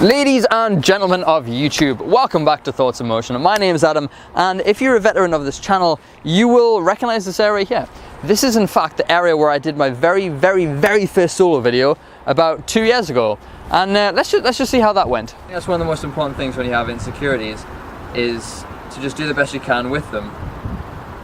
Ladies and gentlemen of YouTube, welcome back to Thoughts in Motion. My name is Adam, and if you're a veteran of this channel, you will recognize this area here. This is in fact the area where I did my very first solo video about 2 years ago. And let's just see how that went. I think that's one of the most important things when you have insecurities, is to just do the best you can with them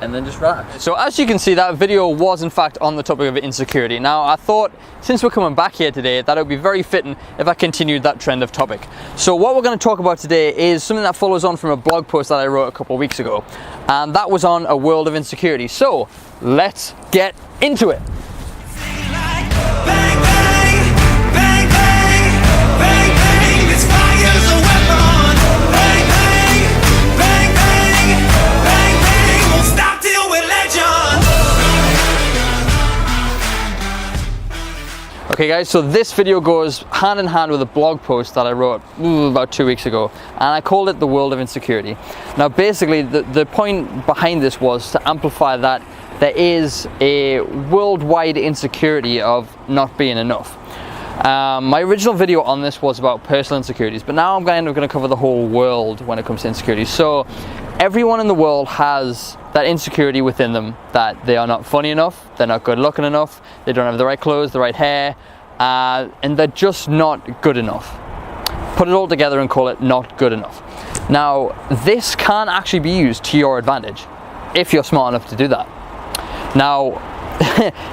and then just relax. So as you can see, that video was in fact on the topic of insecurity. Now I thought, since we're coming back here today, that it would be very fitting if I continued that trend of topic. So what we're going to talk about today is something that follows on from a blog post that I wrote a couple of weeks ago, and that was on a world of insecurity. So let's get into it. Okay guys, so this video goes hand in hand with a blog post that I wrote about 2 weeks ago, and I called it The World of Insecurity. Now basically the point behind this was to amplify that there is a worldwide insecurity of not being enough. My original video on this was about personal insecurities, but now I'm going to cover the whole world when it comes to insecurities. So everyone in the world has that insecurity within them, that they are not funny enough, they're not good looking enough, they don't have the right clothes, the right hair, and they're just not good enough. Put it all together and call it not good enough. Now this can actually be used to your advantage if you're smart enough to do that. Now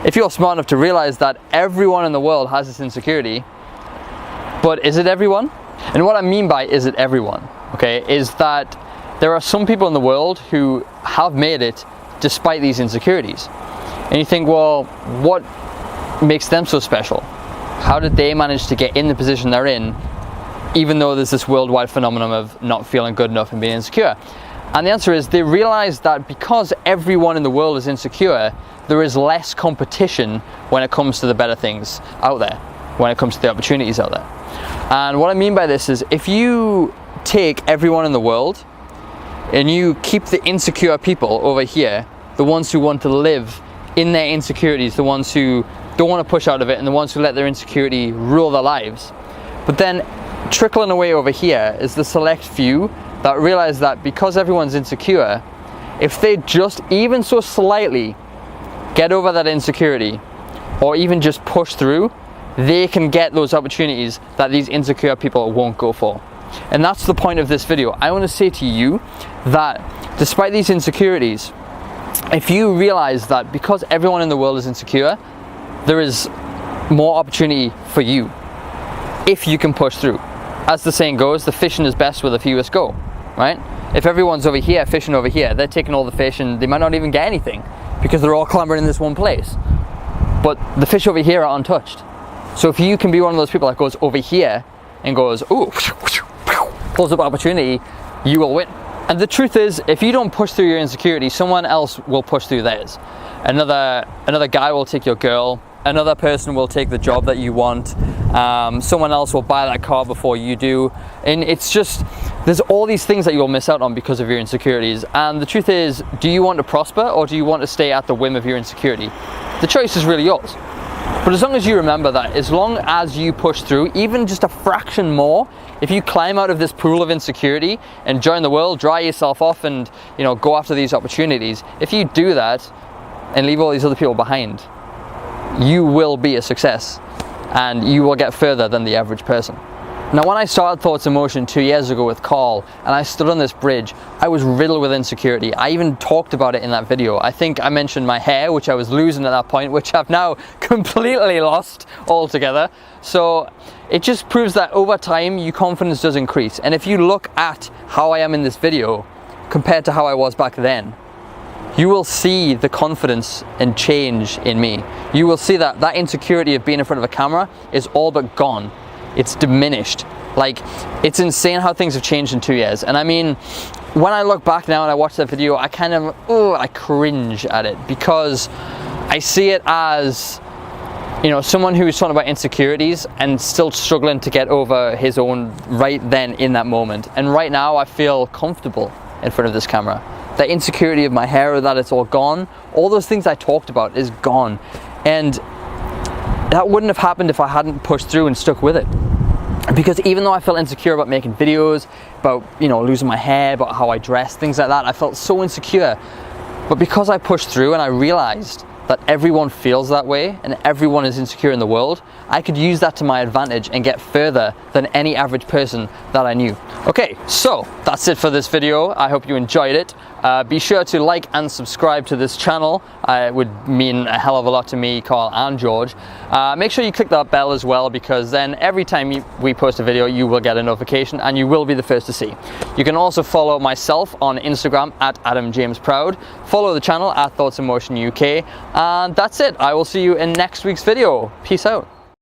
if you're smart enough to realize that everyone in the world has this insecurity, but is it everyone? And what I mean by is it everyone, okay, is that there are some people in the world who have made it despite these insecurities. And you think, well, what makes them so special? How did they manage to get in the position they're in, even though there's this worldwide phenomenon of not feeling good enough and being insecure? And the answer is they realized that because everyone in the world is insecure, there is less competition when it comes to the better things out there, when it comes to the opportunities out there. And what I mean by this is, if you take everyone in the world and you keep the insecure people over here, the ones who want to live in their insecurities, the ones who don't want to push out of it, and the ones who let their insecurity rule their lives. But then trickling away over here is the select few that realize that because everyone's insecure, if they just even so slightly get over that insecurity, or even just push through, they can get those opportunities that these insecure people won't go for. And that's the point of this video. I want to say to you that despite these insecurities, if you realize that because everyone in the world is insecure, there is more opportunity for you if you can push through. As the saying goes, the fishing is best where the fewest go, right? If everyone's over here fishing over here, they're taking all the fish and they might not even get anything because they're all clambering in this one place. But the fish over here are untouched. So if you can be one of those people that goes over here and goes, ooh, pulls up opportunity, you will win. And the truth is, if you don't push through your insecurity, someone else will push through theirs. Another guy will take your girl, another person will take the job that you want, someone else will buy that car before you do, and it's just, there's all these things that you'll miss out on because of your insecurities. And the truth is, do you want to prosper, or do you want to stay at the whim of your insecurity? The choice is really yours. But as long as you remember that, as long as you push through, even just a fraction more, if you climb out of this pool of insecurity and join the world, dry yourself off and, you know, go after these opportunities, if you do that and leave all these other people behind, you will be a success and you will get further than the average person. Now when I started Thoughts in Motion 2 years ago with Carl, and I stood on this bridge, I was riddled with insecurity. I even talked about it in that video. I think I mentioned my hair, which I was losing at that point, which I've now completely lost altogether. So it just proves that over time, your confidence does increase. And if you look at how I am in this video compared to how I was back then, you will see the confidence and change in me. You will see that that insecurity of being in front of a camera is all but gone. It's diminished. Like, it's insane how things have changed in 2 years. And I mean, when I look back now and I watch that video, I kind of, I cringe at it, because I see it as, you know, someone who's talking about insecurities and still struggling to get over his own right then in that moment. And right now I feel comfortable in front of this camera. The insecurity of my hair, or that it's all gone, all those things I talked about is gone. And that wouldn't have happened if I hadn't pushed through and stuck with it. Because even though I felt insecure about making videos, about, you know, losing my hair, about how I dress, things like that, I felt so insecure. But because I pushed through and I realized that everyone feels that way and everyone is insecure in the world, I could use that to my advantage and get further than any average person that I knew. Okay, so that's it for this video. I hope you enjoyed it. Be sure to like and subscribe to this channel. It would mean a hell of a lot to me, Carl and George. Make sure you click that bell as well, because then every time we post a video, you will get a notification and you will be the first to see. You can also follow myself on Instagram at AdamJamesProud. Follow the channel at Thoughts in Motion UK. And that's it. I will see you in next week's video. Peace out.